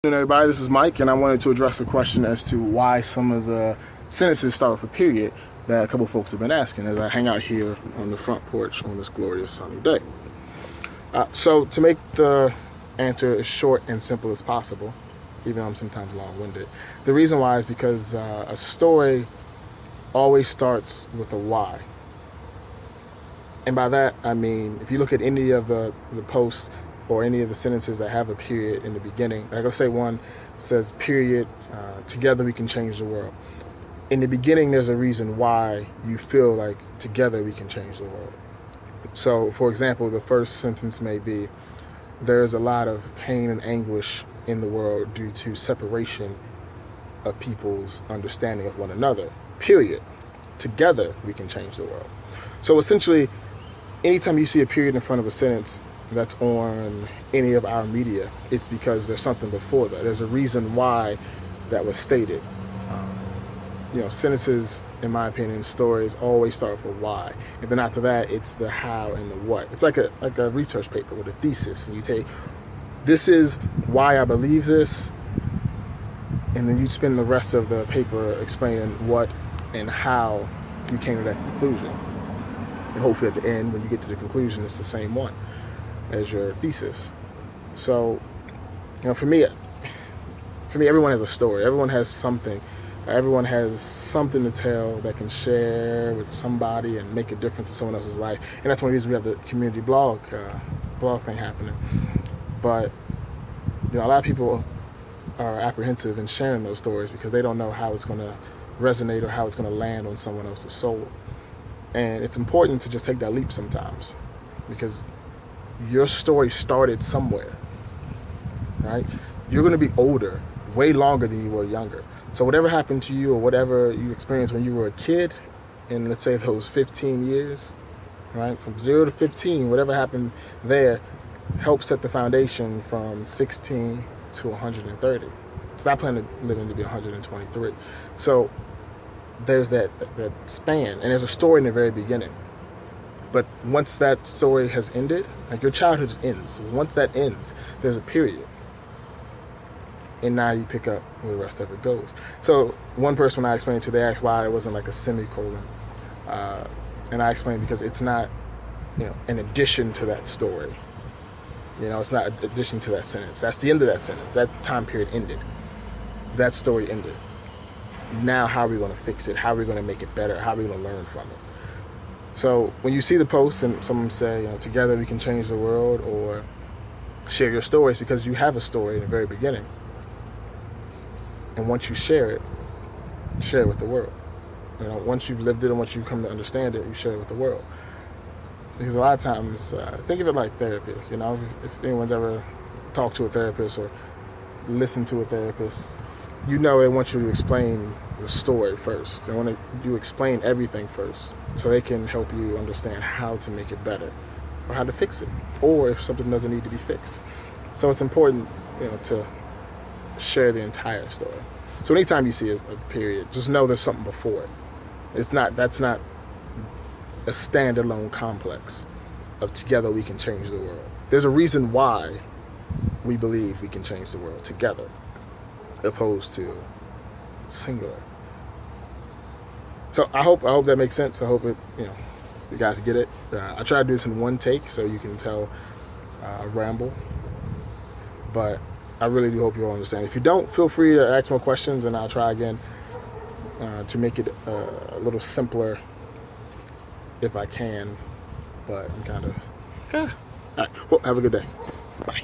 Good afternoon, everybody. This is Mike, and I wanted to address a question as to why some of the sentences start with a period that a couple folks have been asking as I hang out here on the front porch on this glorious sunny day. So to make the answer as short and simple as possible, even though I'm sometimes long-winded, the reason why is because a story always starts with a why. And by that, I mean, if you look at any of the posts or any of the sentences that have a period in the beginning, like let's say one says, period, together we can change the world. In the beginning, there's a reason why you feel like together we can change the world. So, for example, the first sentence may be, there's a lot of pain and anguish in the world due to separation of people's understanding of one another, period. Together we can change the world. So essentially, anytime you see a period in front of a sentence that's on any of our media, it's because there's something before that. There's a reason why that was stated. Sentences, in my opinion, stories always start with why, and then after that, it's the how and the what. It's like a research paper with a thesis, and you take, this is why I believe this, and then you spend the rest of the paper explaining what and how you came to that conclusion. And hopefully, at the end, when you get to the conclusion, it's the same one as your thesis. So, for me, everyone has a story. Everyone has something. Everyone has something to tell that can share with somebody and make a difference in someone else's life. And that's one reason we have the community blog thing happening. But a lot of people are apprehensive in sharing those stories because they don't know how it's going to resonate or how it's going to land on someone else's soul. And it's important to just take that leap sometimes, because your story started somewhere, right? You're going to be older, way longer than you were younger. So whatever happened to you or whatever you experienced when you were a kid, in let's say those 15 years, right? From 0 to 15, whatever happened there helped set the foundation from 16 to 130. Because I plan to live to be 123. So there's that span, and there's a story in the very beginning. But once that story has ended, like your childhood ends. Once that ends, there's a period. And now you pick up where the rest of it goes. So one person, when I explained to, they asked why it wasn't like a semicolon. And I explained because it's not, an addition to that story. It's not an addition to that sentence. That's the end of that sentence. That time period ended. That story ended. Now how are we going to fix it? How are we going to make it better? How are we going to learn from it? So when you see the post and someone say, together we can change the world, or share your stories, because you have a story in the very beginning. And once you share it with the world. Once you've lived it and once you come to understand it, you share it with the world. Because a lot of times, think of it like therapy. If anyone's ever talked to a therapist or listened to a therapist, they want you to explain the story first. They want you to explain everything first, so they can help you understand how to make it better, or how to fix it, or if something doesn't need to be fixed. So it's important, to share the entire story. So anytime you see a period, just know there's something before it. That's not a standalone complex of together we can change the world. There's a reason why we believe we can change the world together, opposed to singular. So I hope that makes sense. I hope it, you guys get it. I try to do this in one take so you can tell I ramble, but I really do hope you all understand. If you don't, feel free to ask more questions, and I'll try again to make it a little simpler if I can. But I'm kind of, all right. Well, have a good day. Bye.